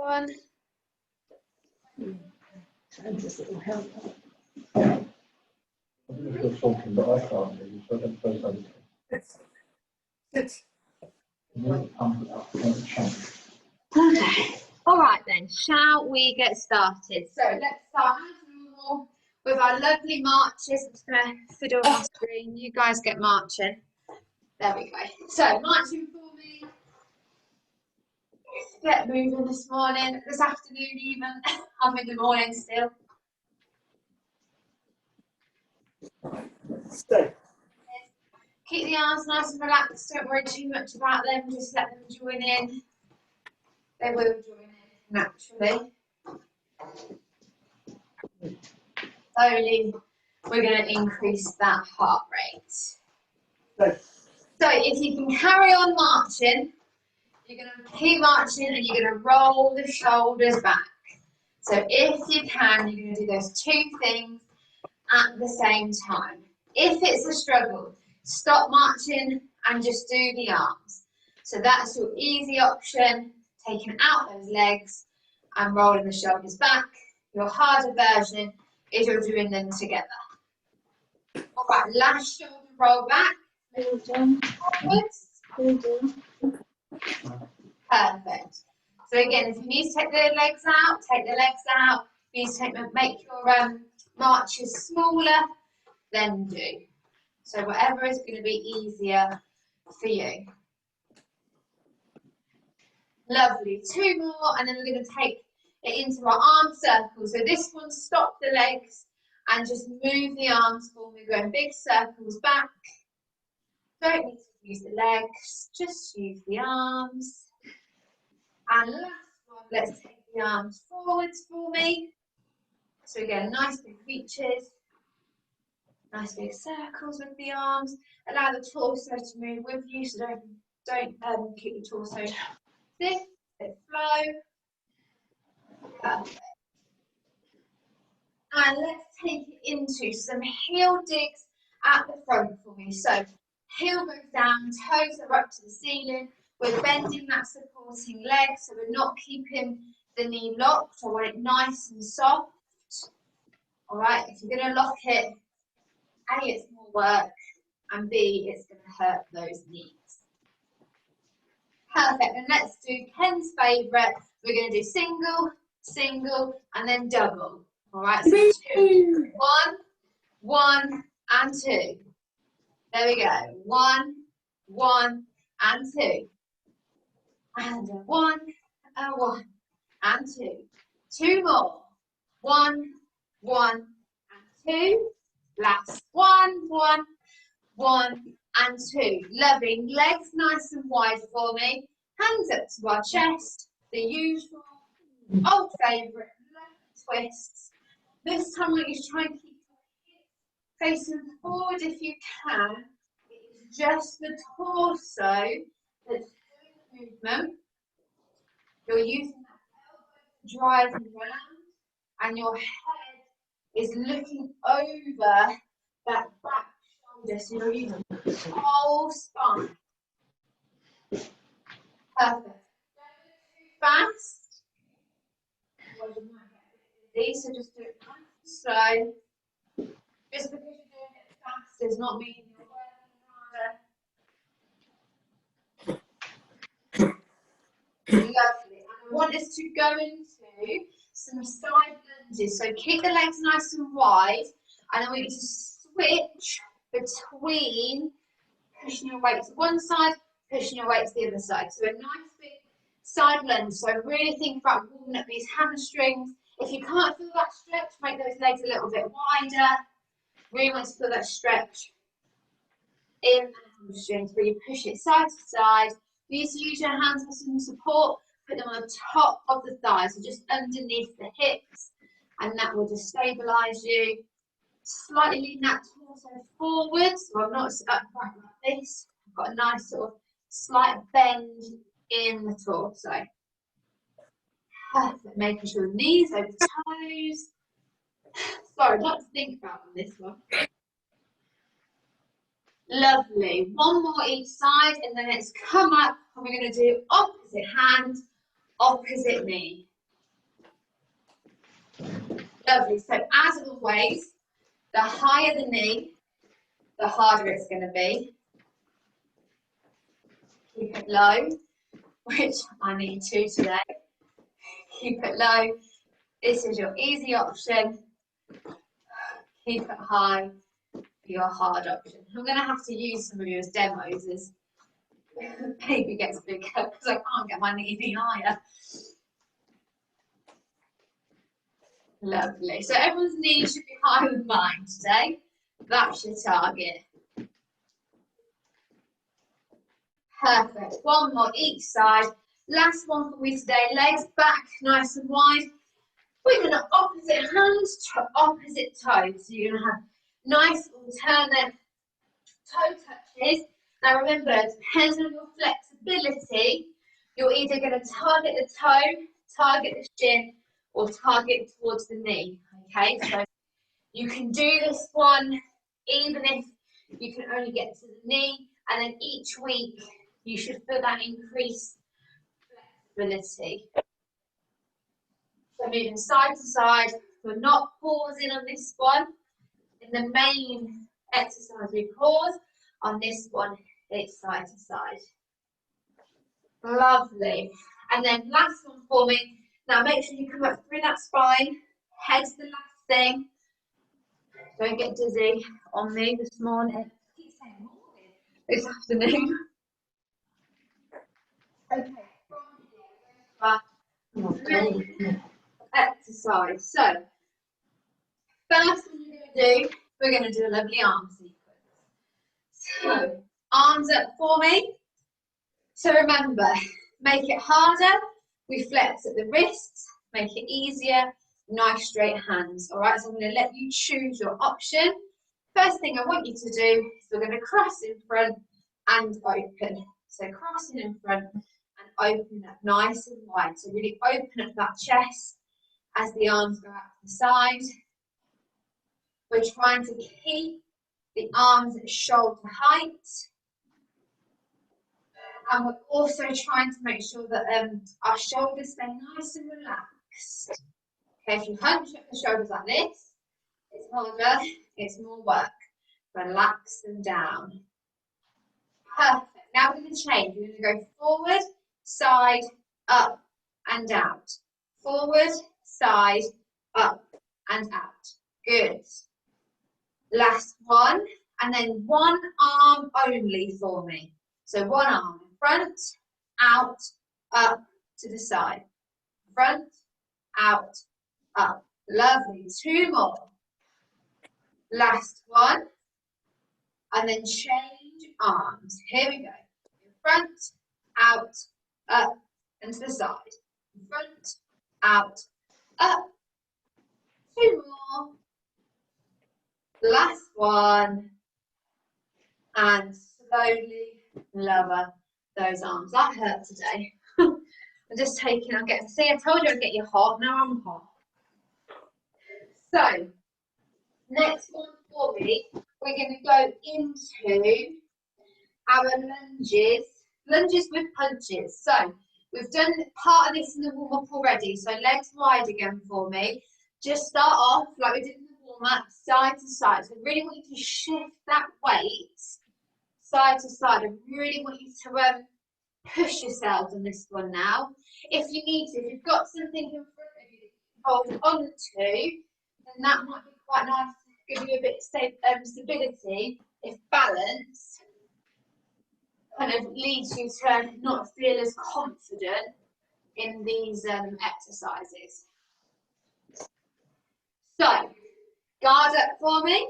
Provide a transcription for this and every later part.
one. Santa's little help. I don't know if you're talking, but I can't hear you, so I don't suppose I'm. Sit. Pump it up, don't chunk. Okay. All right then, shall we get started? So let's start as normal with our lovely marches. I'm just going to fiddle on my screen. You guys get marching. There we go. So marching for me. Get moving this morning, this afternoon even. I'm in the morning still. Stay. Keep the arms nice and relaxed. Don't worry too much about them. Just let them join in. They will join in naturally. Slowly, we're going to increase that heart rate. Stay. So if you can carry on marching, you're going to keep marching and you're going to roll the shoulders back. So if you can, you're going to do those two things at the same time. If it's a struggle, stop marching and just do the arms. So that's your easy option, taking out those legs and rolling the shoulders back. Your harder version is you're doing them together. All right, last shoulder roll back. Forwards. Perfect. So again, if you need to take the legs out, take the legs out. If you need to make your marches smaller, then do. So whatever is going to be easier for you. Lovely. Two more, and then we're going to take it into our arm circles. So this one, stop the legs and just move the arms for me. Going big circles back. Don't need to use the legs, just use the arms. And last one, let's take the arms forwards for me. So again, nice big reaches. Nice big circles with the arms. Allow the torso to move with you, so don't keep the torso stiff. Let flow. Perfect. And let's take it into some heel digs at the front for me. So heel goes down, toes are up to the ceiling. We're bending that supporting leg, so we're not keeping the knee locked. I want it nice and soft. All right, if you're going to lock it, A, it's more work, and B, it's going to hurt those knees. Perfect, and let's do Ken's favourite. We're going to do single, single, and then double. All right, so 2, 1, 1, and 2. There we go. 1, 1, and 2. And a 1, a 1, and 2. 2 more. 1, 1, and 2. Last 1, 1, 1, and 2. Lovely. Legs nice and wide for me. Hands up to our chest. The usual old favourite left twists. This time I want you to try and keep your hips facing forward if you can. It's just the torso that's doing the movement. You're using that elbow to drive around, and your head is looking over that back shoulder, so you're using the whole spine. Perfect. Don't go too fast. Otherwise you might get a bit dizzy, so just do it nice and slow. Just because you're doing it fast does not mean you're working harder. Lovely. And I want us to go into some side lunges. So keep the legs nice and wide, and then we need to switch between pushing your weight to one side, pushing your weight to the other side. So a nice big side lunge. So really think about warming up these hamstrings. If you can't feel that stretch, make those legs a little bit wider. Really want to feel that stretch in the hamstrings where you push it side to side. You need to use your hands for some support. Put them on the top of the thighs, so just underneath the hips, and that will just stabilise you. Slightly lean that torso forward, so I'm not upright like this. I've got a nice sort of slight bend in the torso. Perfect, making sure the knees over toes. Sorry, not to think about on this one. Lovely. One more each side, and then let's come up, and we're going to do opposite hand, opposite knee. Lovely. So as always, the higher the knee, the harder it's going to be. Keep it low, which I need to today. Keep it low. This is your easy option. Keep it high for your hard option. I'm going to have to use some of you as demos as baby gets bigger because I can't get my knee any higher. Lovely. So everyone's knee should be higher than mine today. That's your target. Perfect. One more each side. Last one for me today. Legs back nice and wide. We're going to opposite hands to opposite toes. So you're going to have nice alternate toe touches. Now remember, it depends on your flexibility. You're either going to target the toe, target the shin, or target towards the knee. Okay, so you can do this one even if you can only get to the knee, and then each week you should feel that increased flexibility. So moving side to side, we're not pausing on this one. In the main exercise we pause, on this one it's side to side. Lovely. And then last one for me. Now make sure you come up through that spine, head's the last thing. Don't get dizzy on me this morning. This afternoon. Okay, from here, exercise. So, first thing you're going to do, we're going to do a lovely arm sequence. So, arms up for me. So remember, make it harder. We flex at the wrists, make it easier. Nice straight hands. All right, so I'm going to let you choose your option. First thing I want you to do is we're going to cross in front and open. So crossing in front and open up nice and wide. So really open up that chest as the arms go out to the side. We're trying to keep the arms at shoulder height. And we're also trying to make sure that our shoulders stay nice and relaxed. Okay, if you hunch up the shoulders like this, it's harder, it's more work. Relax them down. Perfect. Now we're going to change. We're going to go forward, side, up, and out. Forward, side, up, and out. Good. Last one, and then one arm only for me. So one arm in front, out, up, to the side. Front, out, up. Lovely. Two more. Last one. And then change arms. Here we go. In front, out, up, and to the side. In front, out, up. Two more. Last one. And slowly lower those arms. That hurt today. I'm just taking, I'm getting, see, I told you I'd get you hot. Now I'm hot. So, next one for me, we're going to go into our lunges with punches. So, we've done part of this in the warm-up already. So, legs wide again for me. Just start off like we did in the warm-up, side to side. So, I really want you to shift that weight side to side. I really want you to push yourselves on this one now. If you need to, if you've got something in front of you that you can hold on to, then that might be quite nice to give you a bit of stability. If balance kind of leads you to not feel as confident in these exercises. So, guard up for me.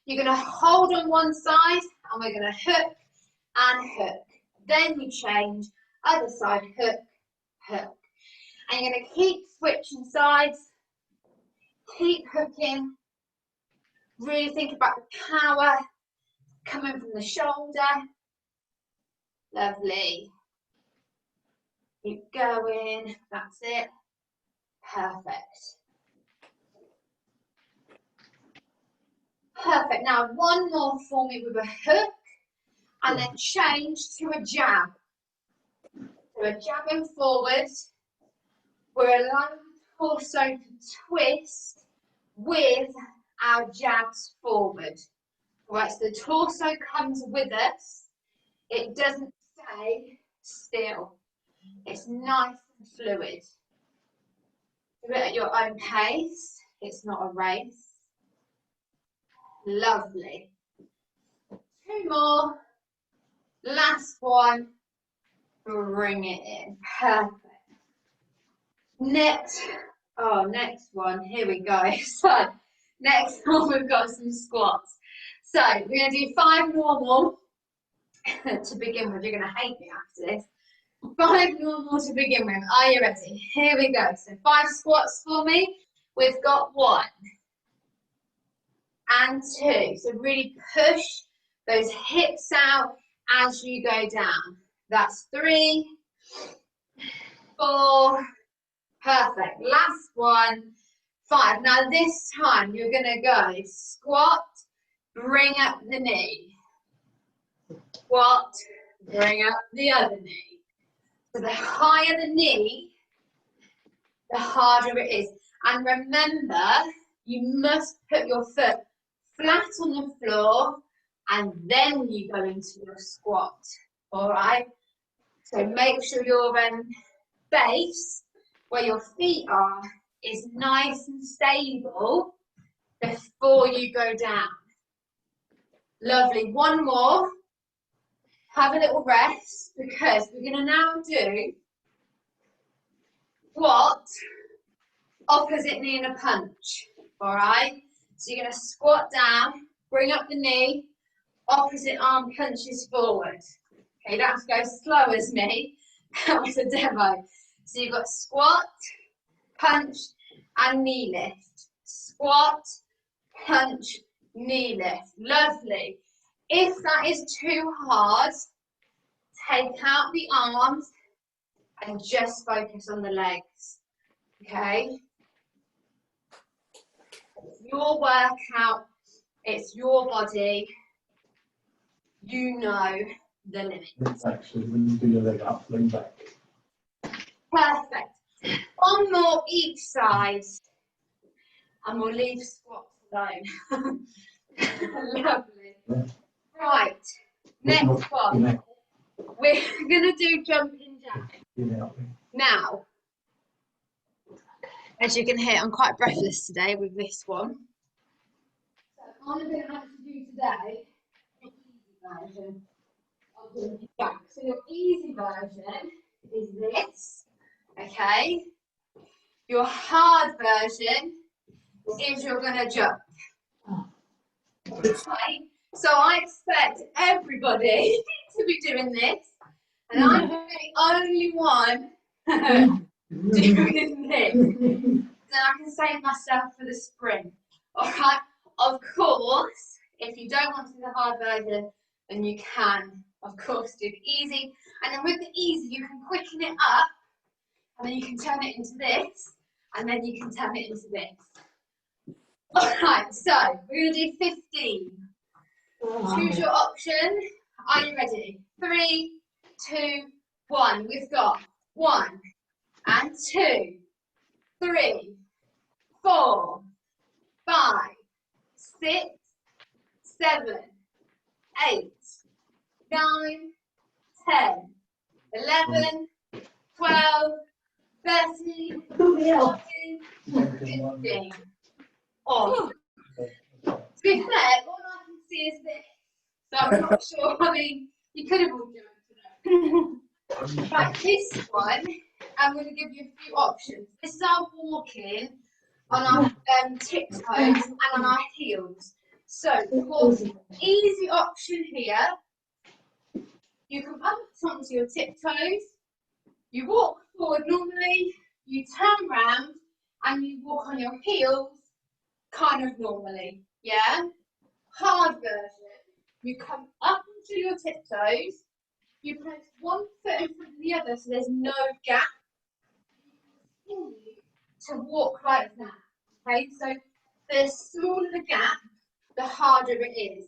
You're going to hold on one side and we're going to hook and hook. Then you change, other side, hook, hook. And you're going to keep switching sides, keep hooking. Really think about the power coming from the shoulder. Lovely. Keep going, that's it. Perfect. Perfect. Now one more for me with a hook and then change to a jab. So we're jabbing forward. We're allowing the torso to twist with our jabs forward. Right, so the torso comes with us. It doesn't stay still. It's nice and fluid. Do it at your own pace. It's not a race. Lovely. 2 more. Last one. Bring it in. Perfect. Next one. Here we go. So, next one, we've got some squats. So, we're going to do 5 normal to begin with. You're going to hate me after this. 5 normal to begin with. Are you ready? Here we go. So 5 squats for me. We've got 1 and 2. So really push those hips out as you go down. That's 3, 4. Perfect. Last one. 5. Now this time you're going to go squat, bring up the knee. Squat, bring up the other knee. So the higher the knee, the harder it is. And remember, you must put your foot flat on the floor and then you go into your squat. All right? So make sure your base, where your feet are, is nice and stable before you go down. Lovely. 1 more. Have a little rest because we're going to now do squat, opposite knee and a punch. All right? So you're going to squat down, bring up the knee, opposite arm punches forward. Okay, you don't have to go slow as me. That was a demo. So you've got squat, punch, and knee lift. Squat, punch, knee lift. Lovely. If that is too hard, take out the arms and just focus on the legs. Okay? It's your workout, it's your body. You know the limit. Actually, when you do your leg up, lean back. Perfect. 1 more each side. And we'll leave squats alone. Lovely. Yeah. Right. Next one. We're going to do jumping jack. Now, as you can hear, I'm quite breathless today with this one. So I'm going to have to do today the easy version of jumping jack. So your easy version is this, okay? Your hard version is you're going to jump. Okay? So I expect everybody to be doing this, and I'm the only one doing this. Then I can save myself for the sprint. Alright? Of course, if you don't want to do the hard version, then you can, of course, do the easy. And then with the easy, you can quicken it up, and then you can turn it into this, and then you can turn it into this. Alright, so we're going to do 15. Choose your option. Are you ready? 3, 2, 1. We've got 1 and 2, 3, 4, 5, 6, 7, 8, 9, 10, 11, 12, 13, 14, 15. Oh, to be fair, all I can see is this. So I'm not sure. I mean, you could have all jumped today. Right, this one, I'm going to give you a few options. This is our walking on our tiptoes and on our heels. So, for easy option here, you can up onto your tiptoes, you walk forward normally, you turn round, and you walk on your heels, kind of normally, yeah? Hard version, you come up onto your tiptoes, you place one foot in front of the other so there's no gap. You continue to walk like that. Okay, so the smaller the gap, the harder it is.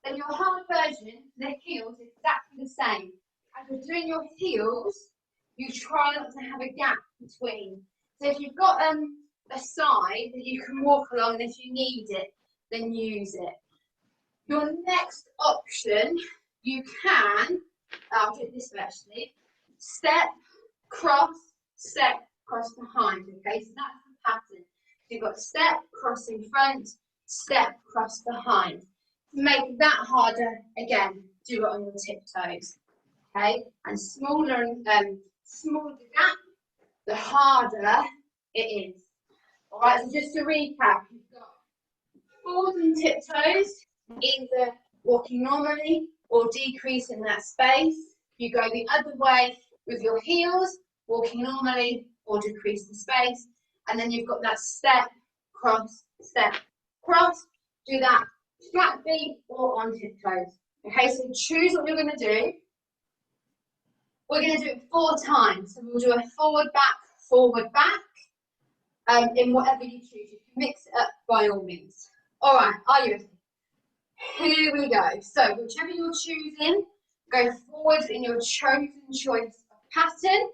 Then your hard version, the heels, is exactly the same. As you're doing your heels, you try not to have a gap between So if you've got a side that you can walk along, and if you need it, then use it. Your next option, you can, I'll do it this way actually, step, cross behind, okay? So that's the pattern. So you've got step, cross in front, step, cross behind. To make that harder, again, do it on your tiptoes, okay? And smaller the gap, the harder it is. All right, so just to recap, you've got forward and tiptoes, either walking normally or decreasing that space. You go the other way with your heels, walking normally or decrease the space. And then you've got that step, cross. Do that flat feet or on tiptoes. Okay, so choose what you're going to do. We're going to do it 4 times. So we'll do a forward, back, in whatever you choose. You can mix it up by all means. All right, are you ready? Here we go. So whichever you're choosing, go forward in your chosen choice of pattern.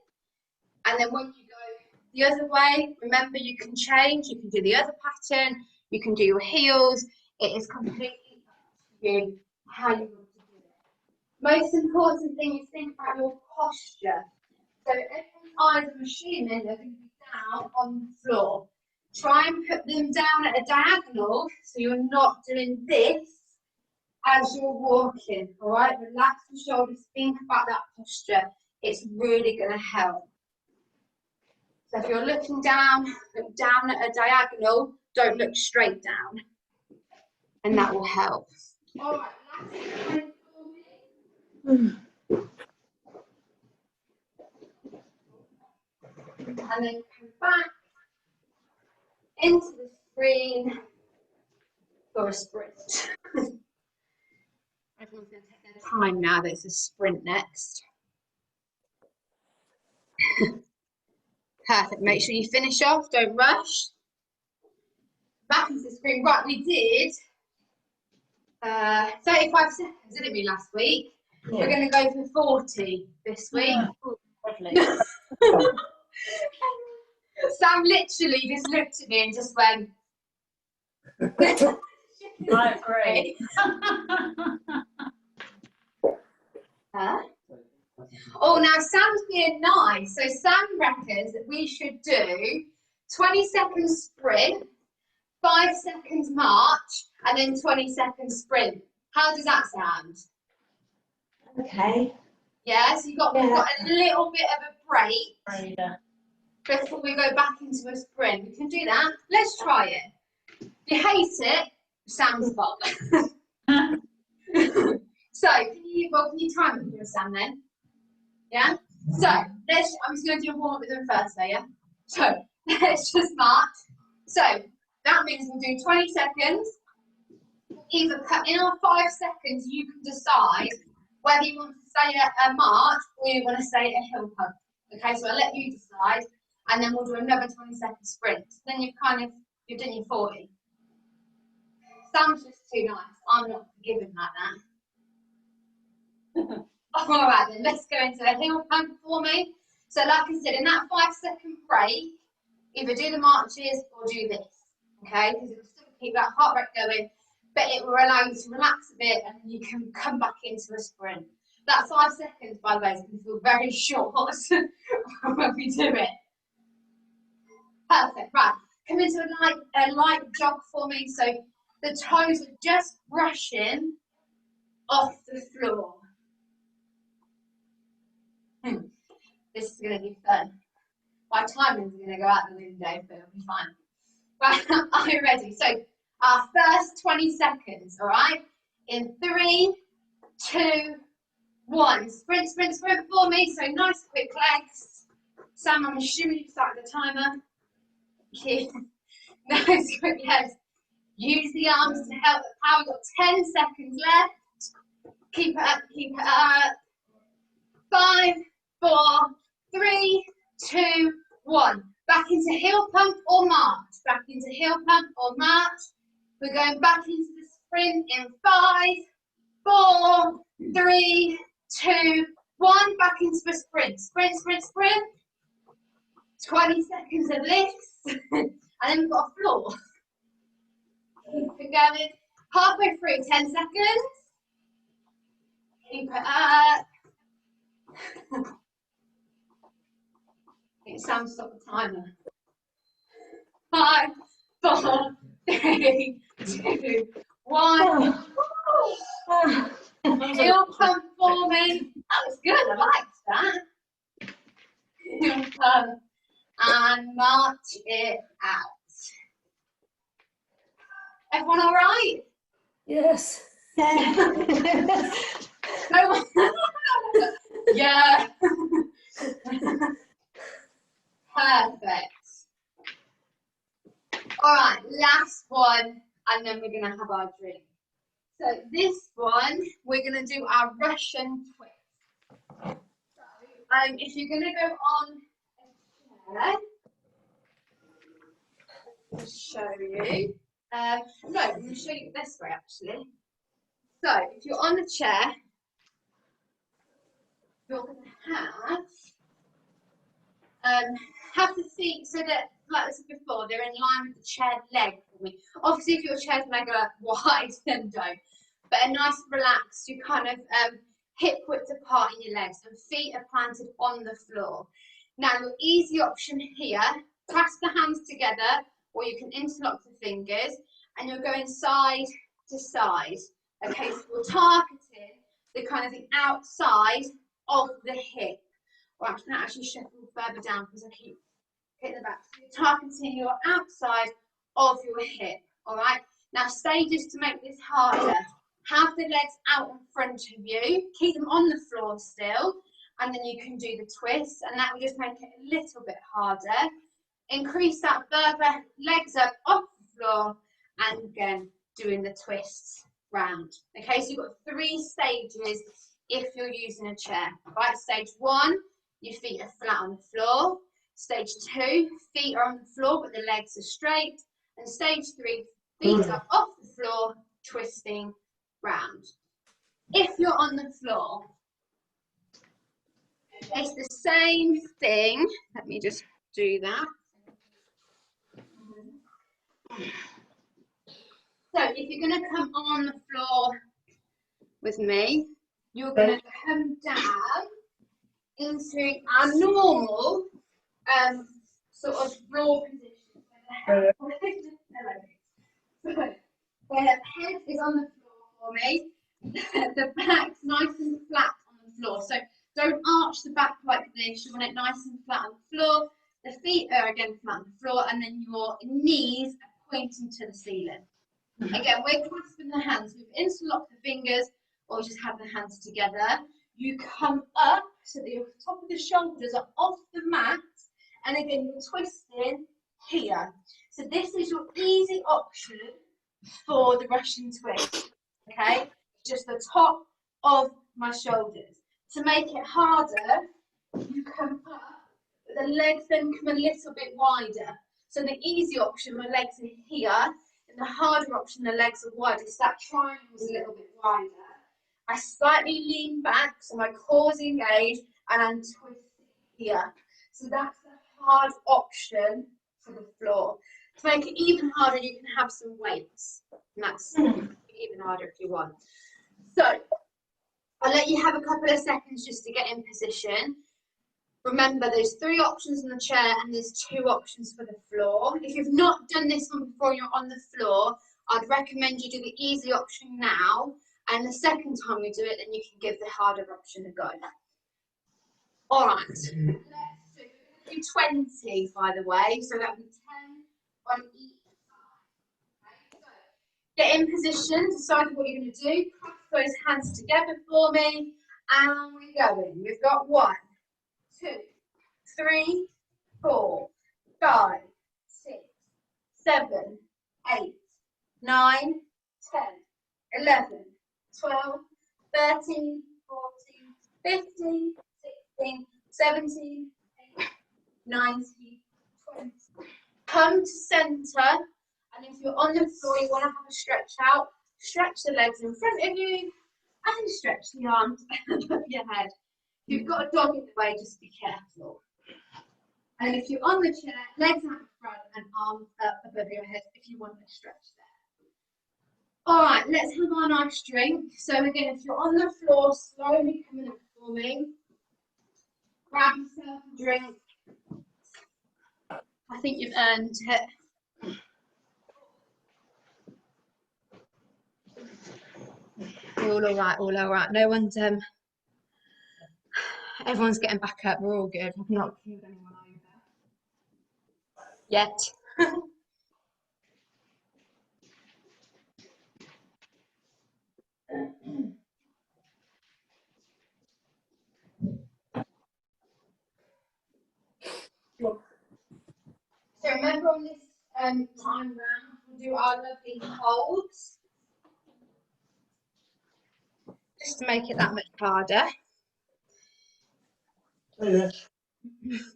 And then when you go the other way, remember you can change. You can do the other pattern. You can do your heels. It is completely up to you how you want to do it. Most important thing is think about your posture. So everyone's eyes, I'm assuming, they're going to be down on the floor. Try and put them down at a diagonal so you're not doing this as you're walking, all right? Relax the shoulders, think about that posture. It's really going to help. So if you're looking down, look down at a diagonal, don't look straight down. And that will help. All right, last time for me. And then come back into the screen for a sprint. Everyone's going to take their time now that it's a sprint next. Perfect. Make sure you finish off, don't rush. Back into the screen. Right, we did 35 seconds, didn't we, last week? Yeah. We're going to go for 40 this week. Lovely. Sam literally just looked at me and just went. I agree. Huh? Oh, now Sam's being nice. So Sam reckons that we should do 20 seconds sprint, 5 seconds march, and then 20 seconds sprint. How does that sound? Okay. Yeah, so we've got a little bit of a break Yeah. before we go back into a sprint. We can do that. Let's try it. If you hate it, Sam's fault. So, can you time it for us, Sam, then? Yeah? So, I'm just going to do a warm up with them first, though, yeah? So, let's just march. So, that means we'll do 20 seconds. Either cut in our 5 seconds, you can decide whether you want to stay at a march or you want to stay at a hill pump. Okay, so I'll let you decide, and then we'll do another 20-second sprint. Then you've done your 40. Sam's just too nice. I'm not forgiving like that. All right, then let's go into a hill pump for me. So like I said, in that 5-second break, either do the marches or do this, okay? Because it will still keep that heart rate going, but it will allow you to relax a bit and you can come back into a sprint. That 5 seconds, by the way, is going to feel very short when we do it. Perfect, right. Come into a light jog for me. So the toes are just brushing off the floor. This is going to be fun. My timing's going to go out the window, but it'll be fine. Right, are you ready? So our first 20 seconds, all right? In 3, 2, 1. Sprint, sprint, sprint for me. So nice quick legs. Sam, I'm assuming you started the timer. Nice quick legs. Use the arms to help the power. We've got 10 seconds left. Keep it up, keep it up. 5, 4, 3, 2, 1. Back into heel pump or march. Back into heel pump or march. We're going back into the sprint in 5, 4, 3, 2, 1. Back into the sprint. Sprint, sprint, sprint. 20 seconds of this, and then we've got a floor. Keep it going. Halfway through, 10 seconds. Keep it up. It's Sam, stop the timer. 5, 4, 3, 2, 1. Feel pump for me. That was good, I liked that. Feel pump and march it out. Everyone all right? Yes. No one? Yeah. Perfect. All right, last one, and then we're gonna have our drink. So this one, we're gonna do our Russian twist. So, if you're gonna go on a chair, I'll show you. No, I'm gonna show you this way actually. So if you're on a chair, you're gonna have the feet so that, like I said before, they're in line with the chair leg for me. Obviously, if your chair's mega wide, then don't. But a nice relaxed, you kind of hip width apart in your legs, and feet are planted on the floor. Now, your easy option here, clasp the hands together, or you can interlock the fingers, and you're going side to side. Okay, so you're targeting the kind of the outside of the hip. Or I'm going to actually shuffle further down because I keep hitting the back. So you're targeting your outside of your hip. All right. Now stages to make this harder. Have the legs out in front of you. Keep them on the floor still, and then you can do the twist, and that will just make it a little bit harder. Increase that further. Legs up off the floor, and again doing the twists round. Okay. So you've got 3 stages if you're using a chair. Right. Stage 1. Your feet are flat on the floor. Stage 2, feet are on the floor but the legs are straight. And stage 3, feet are off the floor, twisting round. If you're on the floor, it's the same thing. Let me just do that. So if you're going to come on the floor with me, you're going to come down into our normal sort of raw position. Where the head is on the floor for me, the back's nice and flat on the floor. So don't arch the back like this. You want it nice and flat on the floor. The feet are again flat on the floor, and then your knees are pointing to the ceiling. Again, we're clasping the hands. We've interlocked the fingers, or just have the hands together. You come up so that your top of the shoulders are off the mat, and again you're twisting here. So this is your easy option for the Russian twist. Okay, just the top of my shoulders. To make it harder, you come up, but the legs then come a little bit wider. So the easy option, my legs are here, and the harder option, the legs are wider. So that triangle is a little bit wider. I slightly lean back, so my core's engaged, and I'm twisting here. So that's the hard option for the floor. To make it even harder, you can have some weights, and that's even harder if you want. So I'll let you have a couple of seconds just to get in position. Remember, there's 3 options on the chair, and there's 2 options for the floor. If you've not done this one before and you're on the floor, I'd recommend you do the easy option now. And the second time we do it, then you can give the harder option a go. All right, let's do 20, by the way, so that'll be 10 on each side. Okay, so get in position, decide what you're going to do. Clasp those hands together for me, and we're going. We've got 1, 2, 3, 4, 5, 6, 7, 8, 9, 10, 11, 12, 13, 14, 15, 16, 17, 18, 19, 20. Come to centre, and if you're on the floor, you want to have a stretch out. Stretch the legs in front of you, and stretch the arms above your head. If you've got a dog in the way, just be careful. And if you're on the chair, legs out in front and arms up above your head if you want to stretch there. All right, let's have our nice drink. So again, if you're on the floor, slowly coming up for me. Grab yourself a drink. I think you've earned it. All right, all right. No one's everyone's getting back up. We're all good. I've not killed anyone over yet. So remember on this time round, we'll do our lovely holds. Just to make it that much harder. Hey there.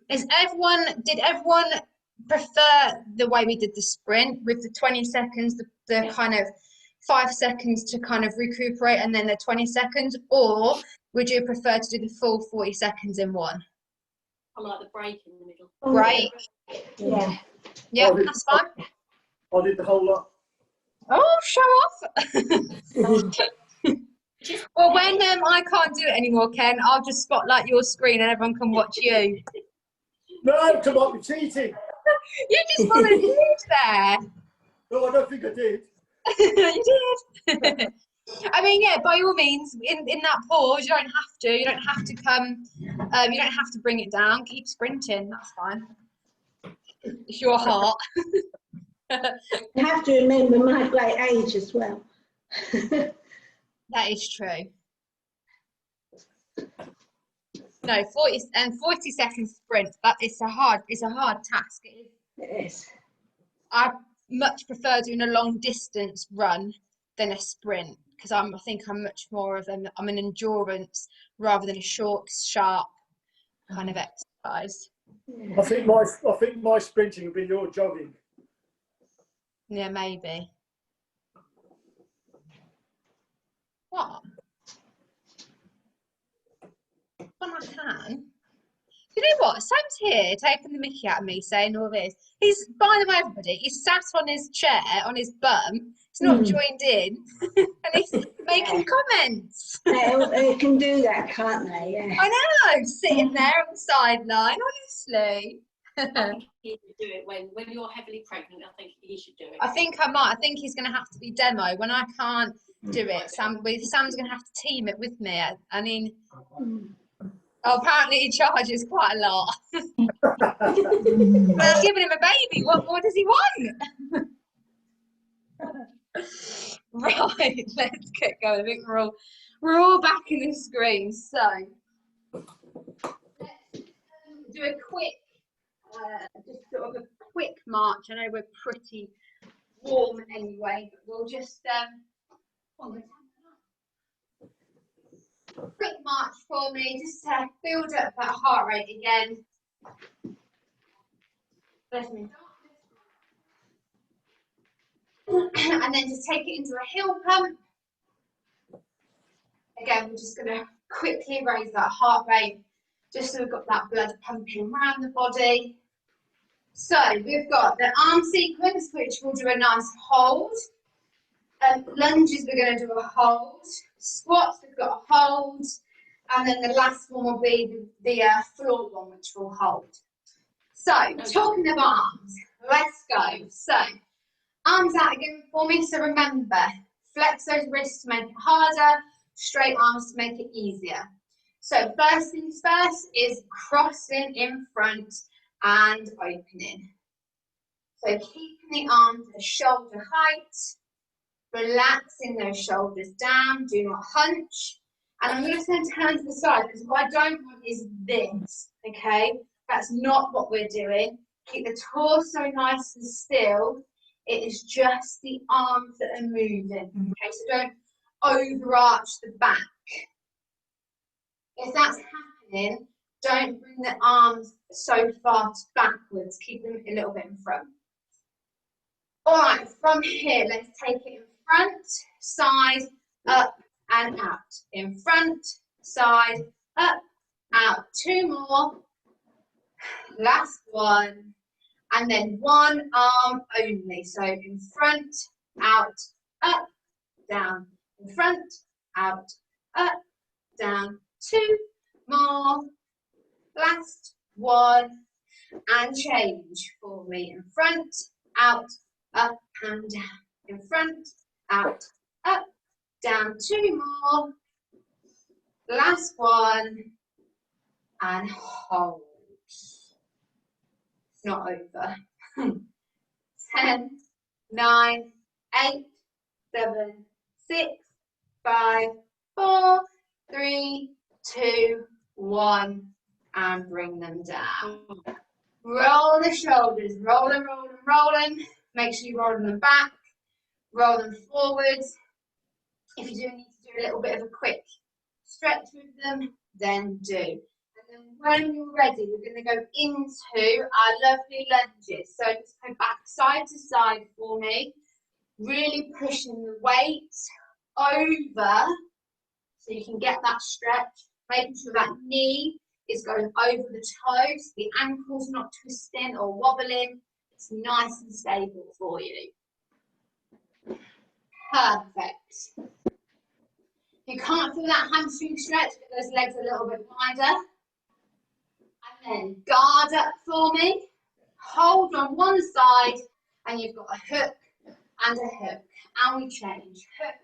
Did everyone prefer the way we did the sprint with the 20 seconds, the kind of 5 seconds to kind of recuperate and then the 20 seconds, or would you prefer to do the full 40 seconds in one? I like the break in the middle. Right? Yeah. Yeah, Oh, that's fine. I did the whole lot. Oh, show off. Well, when I can't do it anymore, Ken, I'll just spotlight your screen and everyone can watch you. No, come on, we're cheating. You just volunteered there. No, I don't think I did. You did. I mean, yeah, by all means, in that pause, you don't have to. You don't have to come. You don't have to bring it down. Keep sprinting. That's fine. It's your heart. You have to remember my great age as well. That is true. No, 40 seconds sprint. But it's a hard task. It is. It is. I much prefer doing a long distance run than a sprint because I think I'm much more of I'm an endurance rather than a short, sharp kind of exercise. I think my sprinting will be your jogging. Yeah, maybe. What? When I can. You know what? Sam's here taking the mickey out of me saying all this. He's, by the way, everybody, he's sat on his chair, on his bum. He's not joined in. And he's making comments. They can do that, can't they? Yeah. I know, sitting there on the sideline, honestly. I think he should do it when you're heavily pregnant. I think he should do it. I think I might. I think he's going to have to be demo. When I can't do it, Sam's going to have to team it with me. I mean, oh, apparently he charges quite a lot. Well, giving him a baby. What more does he want? Right, let's get going. I think we're all back in the screen. So let's do a quick, just sort of a quick march. I know we're pretty warm anyway, but we'll just quick march for me, just to build up that heart rate again. And then just take it into a heel pump. Again, we're just going to quickly raise that heart rate, just so we've got that blood pumping around the body. So we've got the arm sequence, which we'll do a nice hold. Lunges, we're going to do a hold. Squats, we've got a hold. And then the last one will be the floor one, which we'll hold. So, talking of arms, let's go. So, arms out again for me. So remember, flex those wrists to make it harder, straight arms to make it easier. So first things first is crossing in front and opening. So keeping the arms at shoulder height, relaxing those shoulders down, do not hunch. And I'm just going to turn to the side because what I don't want is this, okay? That's not what we're doing. Keep the torso nice and still. It is just the arms that are moving, okay? So don't overarch the back. If that's happening, don't bring the arms so far backwards. Keep them a little bit in front. All right, from here, let's take it in front, side, up, and out. In front, side, up, out. Two more. Last one. And then one arm only. So in front, out, up, down. In front, out, up, down. 2 more. Last one. And change for me. In front, out, up and down. In front, out, up, down. 2 more. Last one. And hold. It's not over. 10, 9, 8, 7, 6, 5, 4, 3, 2, 1, and bring them down. Roll the shoulders, rolling, rolling, rolling. Make sure you roll them back, roll them forwards. If you do need to do a little bit of a quick stretch with them, then do. And then when you're ready, we're going to go into our lovely lunges. So just go back side to side for me, really pushing the weight over so you can get that stretch, making sure that knee is going over the toes, the ankle's not twisting or wobbling. It's nice and stable for you. Perfect. If you can't feel that hamstring stretch, get those legs a little bit wider. And then guard up for me. Hold on one side, and you've got a hook and a hook. And we change. Hook,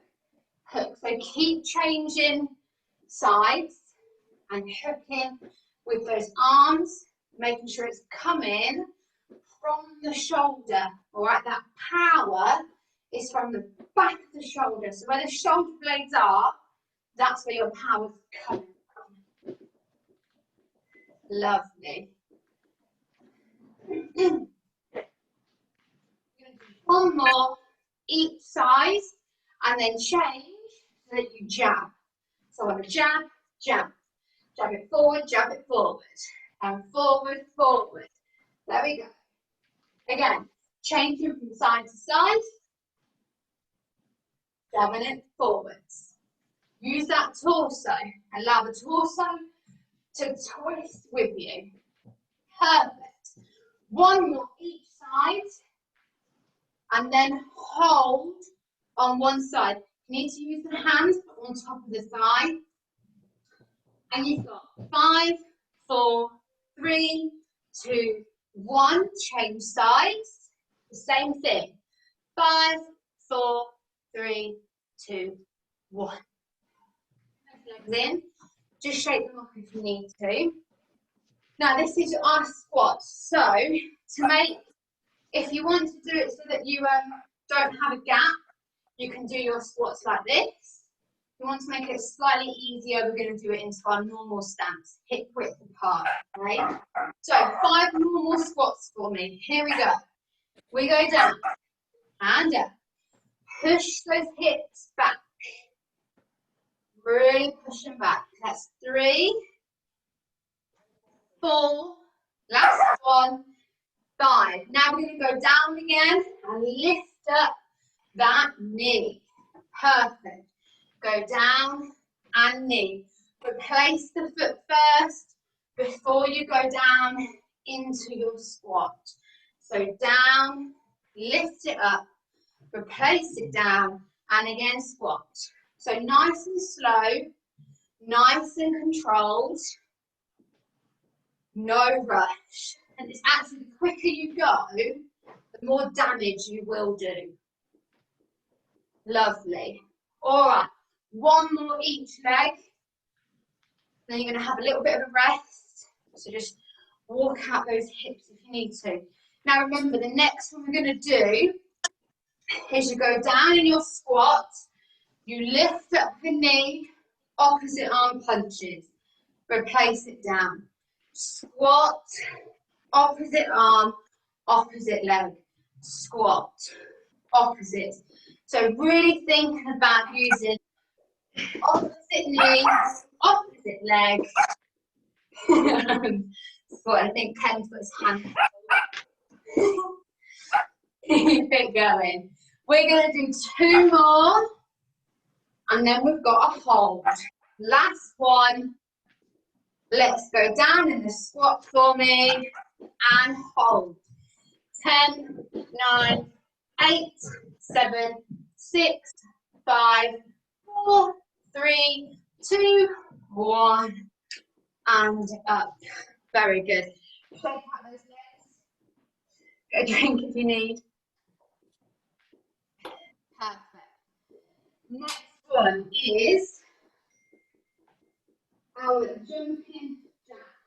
hook. So keep changing sides and hooking with those arms, making sure it's coming from the shoulder. All right, that power is from the back of the shoulder. So where the shoulder blades are, that's where your power's coming from. Lovely. One more each side, and then change so that you jab. So I'm going to jab, jab. Jab it forward, and forward, forward. There we go. Again, changing from side to side, jabbing it forwards. Use that torso. Allow the torso to twist with you. Perfect. One more each side, and then hold on one side. You need to use the hands on top of the thigh. And you've got 5, 4, 3, 2, 1. Change sides. The same thing. 5, 4, 3, 2, 1. Legs in. Just shake them off if you need to. Now this is our squats. So to make, if you want to do it so that you don't have a gap, you can do your squats like this. If you want to make it slightly easier, we're going to do it into our normal stance, hip width apart, right? So 5 normal squats for me. Here we go. We go down and up. Push those hips back. Really push them back. That's 3, 4, last one, 5. Now we're going to go down again and lift up that knee. Perfect. Go down and knee. Replace the foot first before you go down into your squat. So down, lift it up, replace it down, and again squat. So nice and slow, nice and controlled, no rush. And it's actually the quicker you go, the more damage you will do. Lovely. All right, one more each leg. Then you're going to have a little bit of a rest. So just walk out those hips if you need to. Now remember, the next one we're going to do is you go down in your squat, you lift up the knee, opposite arm punches, replace it down. Squat, opposite arm, opposite leg, squat, opposite. So really thinking about using opposite knee, opposite leg. Squat, I think Ken's got his hand. Keep it going. We're going to do 2 more, and then we've got a hold. Last one, Let's go down in the squat for me and hold. 10, 9, 8, 7, 6, 5, 4, 3, 2, 1, and up. Very good. Shake out those legs. Get a drink if you need. Perfect. Next one is our jumping jacks.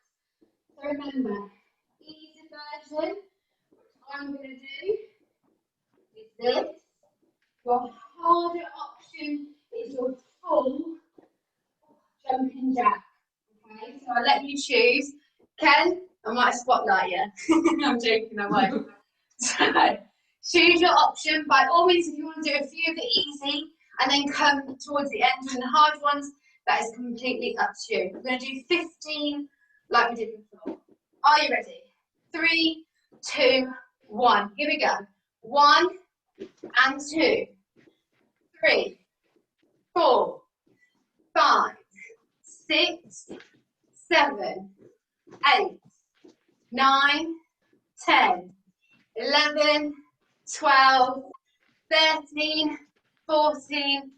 So remember, easy version, what I'm going to do is this. Your harder option is your full jumping jack. Okay, so I'll let you choose. Ken, I might spotlight you. I'm joking, I won't. So, choose your option. By all means, if you want to do a few of the easy and then come towards the end and the hard ones, that is completely up to you. We're going to do 15 like we did before. Are you ready? 3, 2, 1. Here we go. 1 and 2, 3, 4, 5, 6, 7, 8, 9, 10, 11, 12, 13, 14,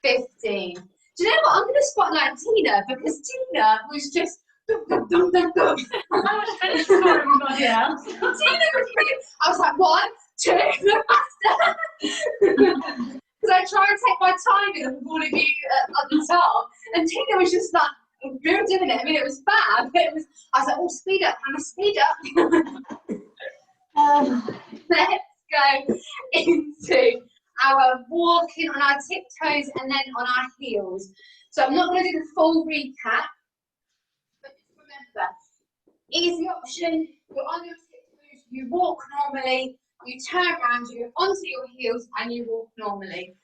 15. Do you know what? I'm going to spotlight Tina because Tina was just dum, dum, dum, dum, dum. I was finished for everybody else. Tina was really, I was like, 1, 2, faster. Because I try and take my timing of all of you at the top, and Tina was just like, we were doing it. I mean, it was bad, but it was. I was like, oh, speed up, Hannah, speed up. Let's go into our walking on our tiptoes and then on our heels. So I'm not going to do the full recap, but just remember, easy option, you're on your tiptoes, you walk normally, you turn around, you're onto your heels and you walk normally.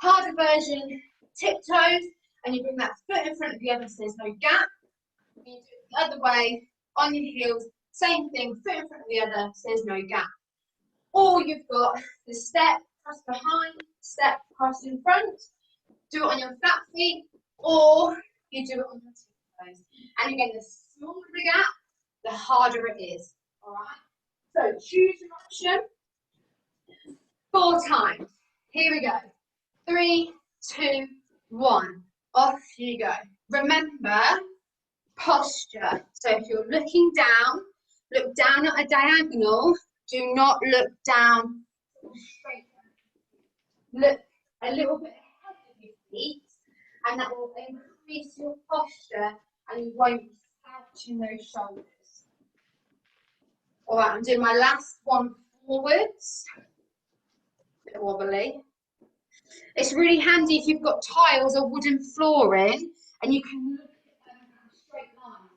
Harder version, tiptoes, and you bring that foot in front of the other so there's no gap. You do it the other way, on your heels, same thing, foot in front of the other so there's no gap. Or you've got the step, cross behind, step, cross in front. Do it on your flat feet, or you do it on your tiptoes. And again, the smaller the gap, the harder it is. All right. So choose your option. 4 times. Here we go. 3, 2, 1. Off you go. Remember posture. So if you're looking down, look down at a diagonal. Do not look down straight down. Look a little bit ahead of your feet, and that will increase your posture and you won't be slouching those shoulders. All right, I'm doing my last one forwards. A bit wobbly. It's really handy if you've got tiles or wooden flooring and you can look at them in a straight line.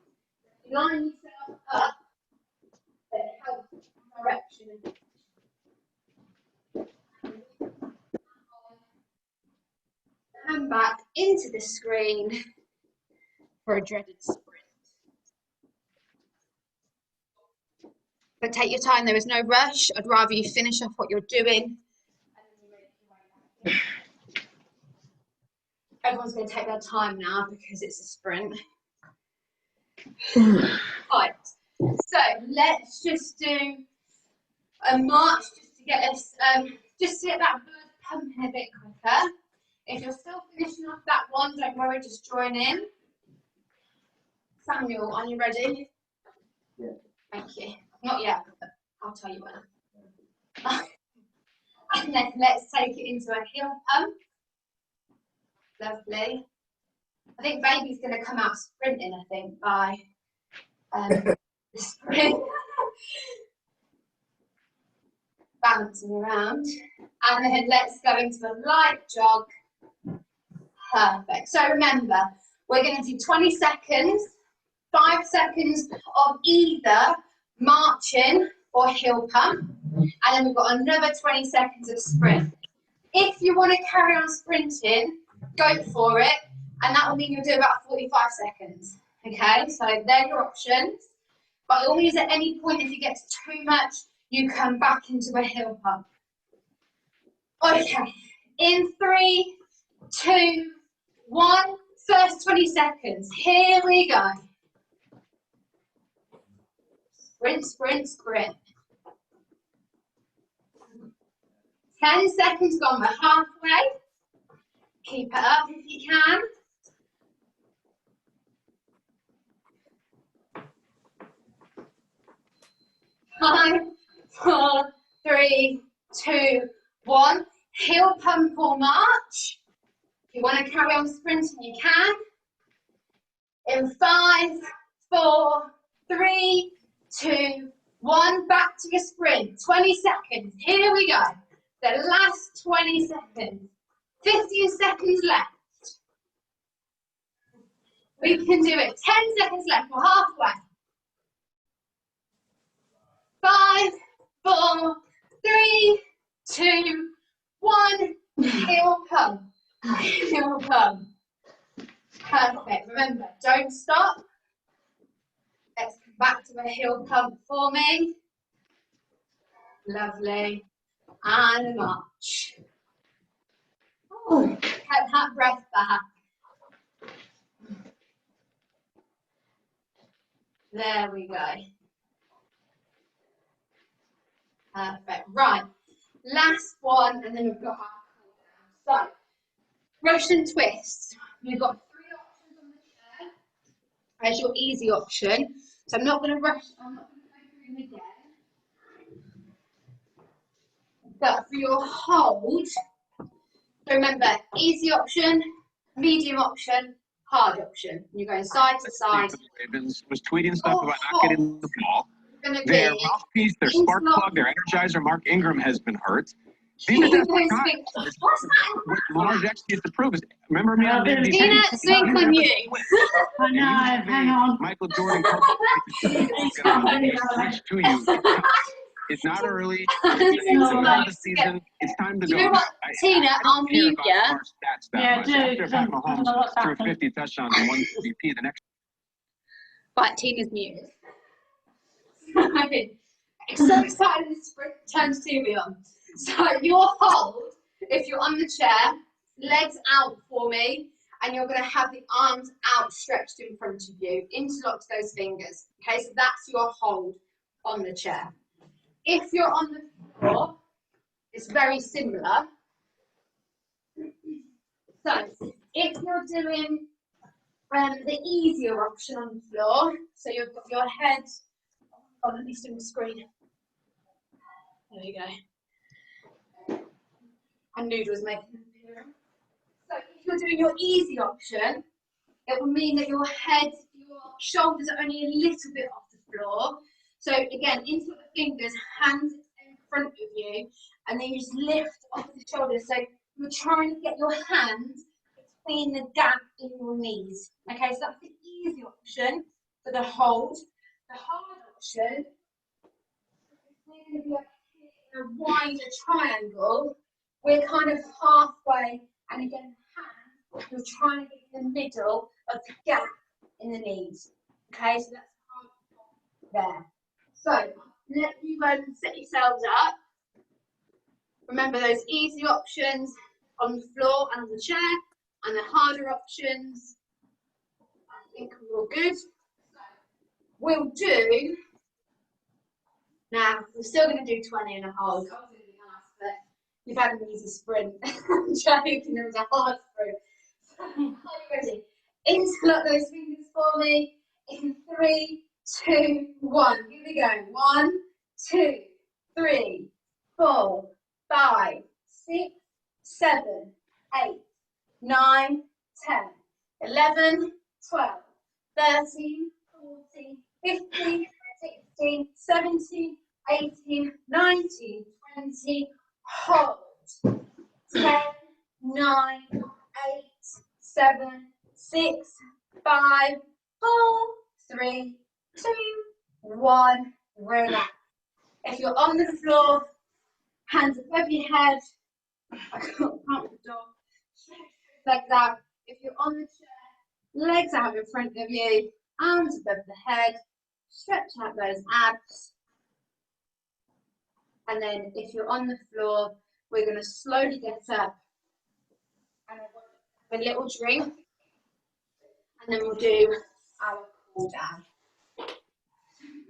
If you line yourself up, it helps direction. Hand back into the screen for a dreaded sprint. But take your time, there is no rush. I'd rather you finish off what you're doing. Everyone's going to take their time now because it's a sprint. Right, so let's just do a march just to get us, just to get that blood pumping a bit quicker. If you're still finishing off that one, don't worry, just join in. Samuel, are you ready? Yeah. Thank you. Not yet, but I'll tell you when. And then let's take it into a heel pump. Lovely. I think baby's going to come out sprinting, I think, by the sprint. Bouncing around. And then let's go into a light jog. Perfect. So remember, we're going to do 20 seconds, 5 seconds of either marching or heel pump. And then we've got another 20 seconds of sprint. If you want to carry on sprinting, go for it, and that will mean you'll do about 45 seconds. Okay, so they're your options. But all means at any point, if you get too much, you come back into a heel pump. Okay, in 3, 2, 1, first 20 seconds. Here we go. Sprint, sprint, sprint. 10 seconds gone, we're halfway. Keep it up if you can. 5, 4, 3, 2, 1. Heel pump or march. If you want to carry on sprinting, you can. In 5, 4, 3, 2, 1. Back to your sprint. 20 seconds. Here we go. The last 20 seconds. 15 seconds left. We can do it. 10 seconds left. We're halfway. 5, 4, 3, 2, 1. Heel pump. Heel pump. Perfect. Remember, don't stop. Let's come back to the heel pump for me. Lovely. And march. Oh, get that breath back. There we go. Perfect. Right. Last one, and then we've got our cool down. So, Russian twist. You've got 3 options on the chair as your easy option. So I'm not going to rush. I'm not going to go through them again. But for your hold, so remember, easy option, medium option, hard option. You're going side to side. Ravens was tweeting stuff about not getting the ball. Gonna Their be mouthpiece, their spark plug, their energizer, Mark Ingram has been hurt. These are desperate times. What's that? What Lamar Jackson used to prove is, remember me on NBC? Tina, think on you. I know, hang on. Michael Jordan switch to you. It's not early. It's the middle of the season. It's time to go. You know what, Tina, I'll mute you. Yeah, do, After 'cause I Pat don't Mahomes know what's threw happened. 50 touchdowns and 1 MVP, the next. Right, Tina's muted. So excited to sprint, turn TV on. So your hold, if you're on the chair, legs out for me, and you're going to have the arms outstretched in front of you, interlock those fingers. Okay, so that's your hold on the chair. If you're on the floor, it's very similar. So if you're doing the easier option on the floor, so you've got your head on at least on the screen. There you go. And Noodle's making an appearance. So if you're doing your easy option, it will mean that your head, your shoulders are only a little bit off the floor. So again, into the fingers, hands in front of you, and then you just lift off the shoulders. So you're trying to get your hands between the gap in your knees. Okay, so that's the easy option for the hold. The hard option is we're going to be up here in a wider triangle. We're kind of halfway, and again, hands, you're trying to get in the middle of the gap in the knees. Okay, so that's there. So let you set yourselves up. Remember those easy options on the floor and on the chair, and the harder options. I think we're all good. We'll do, now we're still going to do 20 and a hold. I was going to be nice, but you've had an easy sprint. I'm joking, there was a hard sprint. Are you ready? Interlock those fingers for me in 3, 2, 1. Here we go. 1, 2, 3, 4, 5, 6, 7, 8, 9, 10, 11, 12, 13, 14, 15, 16, 17, 18, 19, 20, hold. 10, 9, 8, 7, 6, 5, 4, 3, 2, 1. Relax. If you're on the floor, hands above your head. I can't pump the dog. Legs out. If you're on the chair, legs out in front of you, arms above the head. Stretch out those abs. And then if you're on the floor, we're going to slowly get up and have a little drink. And then we'll do our cool down.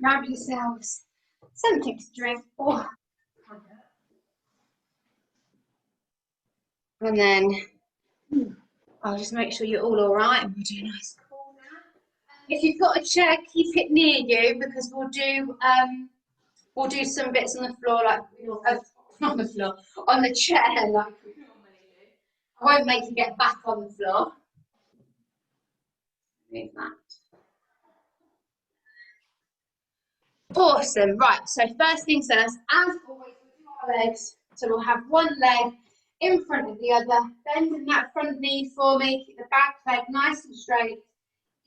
grab yourselves something to drink. Oh. And then I'll just make sure you're all right and we'll do a nice corner. If you've got a chair, keep it near you because we'll do some bits on the floor like not on the floor, on the chair like we normally do. I won't make you get back on the floor. Move that. Awesome, right, so first things first, as always, we'll do our legs. So we'll have one leg in front of the other, bending that front knee for me, keep the back leg nice and straight,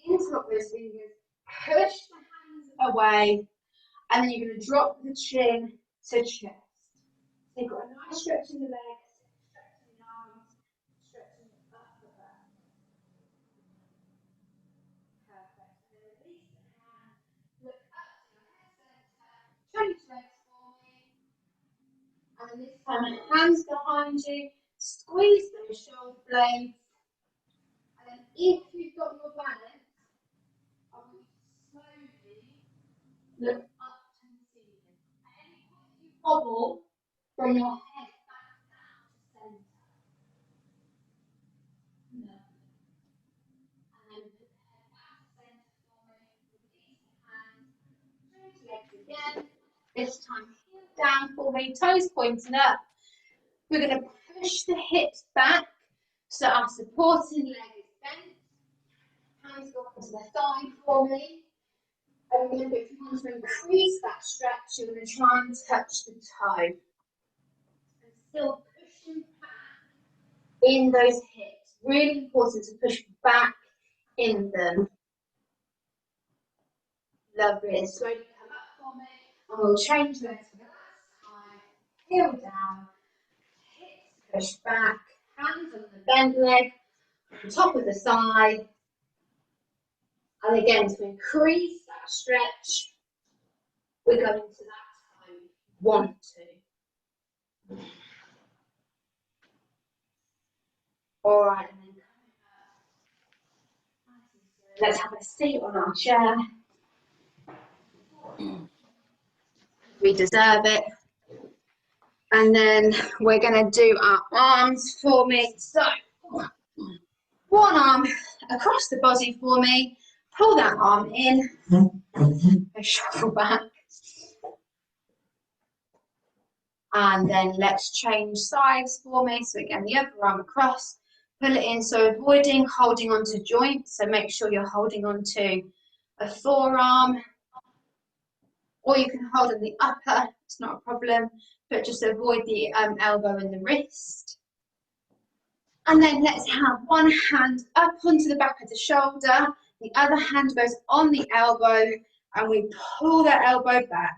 interlock those fingers, push the hands away, and then you're going to drop the chin to chest. So you've got a nice stretch in the legs, stretching the arms, stretching the upper back. Perfect. And then release the hand, look up to your head center, change legs for me. And then this time, hands behind you, squeeze those shoulder blades. And then if you've got your balance, I want you to slowly look up to the ceiling. At any point that you wobble, bring your head back down to center. Lovely. And then put the head back to center for me. Release the hands. Change legs again. This time, heel down for me, toes pointing up. We're going to push the hips back so our supporting leg is bent. Hands go onto the thigh for me. And remember, if you want to increase that stretch, you're going to try and touch the toe. And still pushing back in those hips. Really important to push back in them. Lovely. And slowly come up for me. And we'll change legs for the last time. Heel down. Hips push back. Hands on the bent leg. On top of the thigh. And again, to increase that stretch, we're going to that time, 1, 2. All right, and then coming up. Let's have a seat on our chair. We deserve it. And then we're going to do our arms for me. So, one arm across the body for me. Pull that arm in, and shuffle back. And then let's change sides for me. So again, the other arm across, pull it in. So avoiding holding onto joints. So make sure you're holding onto a forearm. Or you can hold on the upper, it's not a problem. But just avoid the elbow and the wrist. And then let's have one hand up onto the back of the shoulder. The other hand goes on the elbow and we pull that elbow back.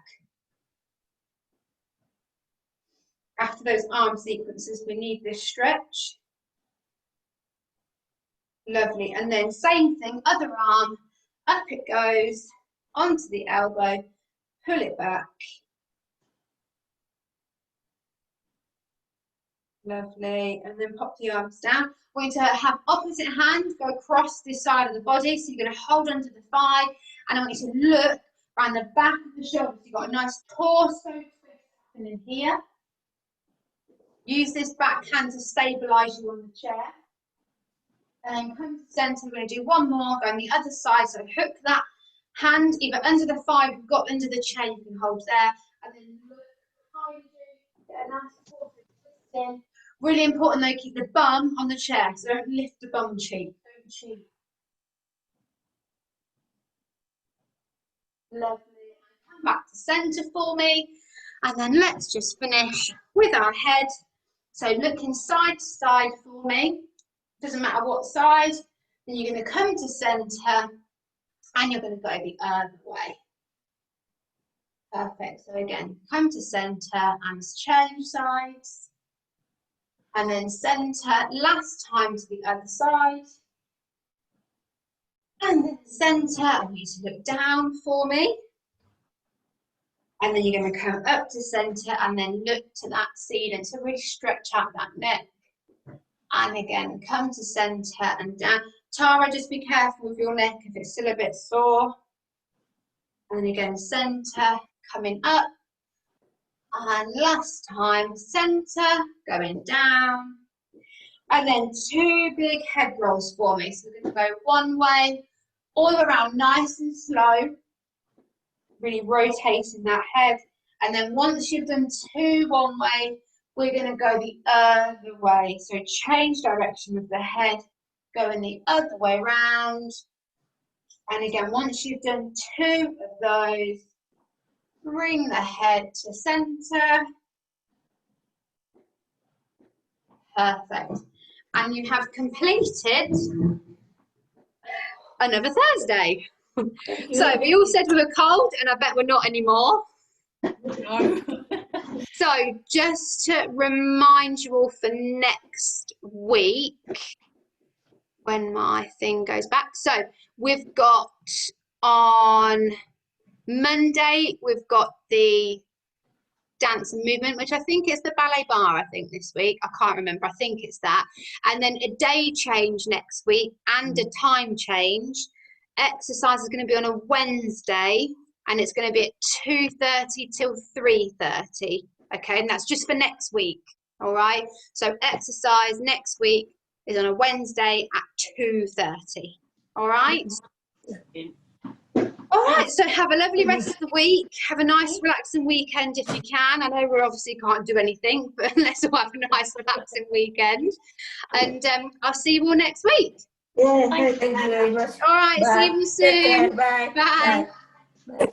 After those arm sequences, we need this stretch. Lovely. And then same thing, other arm, up it goes, onto the elbow, pull it back. Lovely. And then pop the arms down. We're going to have opposite hand go across this side of the body. So you're going to hold onto the thigh. And I want you to look around the back of the shoulders. You've got a nice torso twist happening here. Use this back hand to stabilise you on the chair. And then come to the centre. We're going to do one more. Go on the other side. So hook that hand either under the thigh. If you've got under the chair, you can hold there. And then look behind you. Get a nice torso twist in. Really important though, keep the bum on the chair, so don't lift the bum cheek. Don't cheat. Lovely. Come back to centre for me. And then let's just finish with our head. So looking side to side for me. Doesn't matter what side. Then you're going to come to centre and you're going to go the other way. Perfect. So again, come to centre and change sides. And then centre, last time to the other side. And then centre, I want you to look down for me. And then you're going to come up to centre and then look to that ceiling. So really stretch out that neck. And again, come to centre and down. Tara, just be careful with your neck if it's still a bit sore. And again, centre, coming up. And last time, centre, going down. And then 2 big head rolls for me. So we're going to go one way, all around nice and slow. Really rotating that head. And then once you've done 2 one way, we're going to go the other way. So change direction of the head, going the other way round. And again, once you've done 2 of those, bring the head to centre. Perfect. And you have completed another Thursday. So we all said we were cold, and I bet we're not anymore. No. So just to remind you all for next week, when my thing goes back. So we've got on Monday, we've got the dance and movement, which I think is the ballet bar, I think this week. I can't remember, I think it's that. And then a day change next week and a time change. Exercise is going to be on a Wednesday, and it's going to be at 2:30 till 3:30. Okay, and that's just for next week. All right. So exercise next week is on a Wednesday at 2:30. All right. All right. So have a lovely rest of the week. Have a nice, relaxing weekend if you can. I know we obviously can't do anything, but let's all have a nice, relaxing weekend. And I'll see you all next week. Yeah, Thank thank you very much. All right. Bye. See you Take care. soon. Bye. Bye. Bye.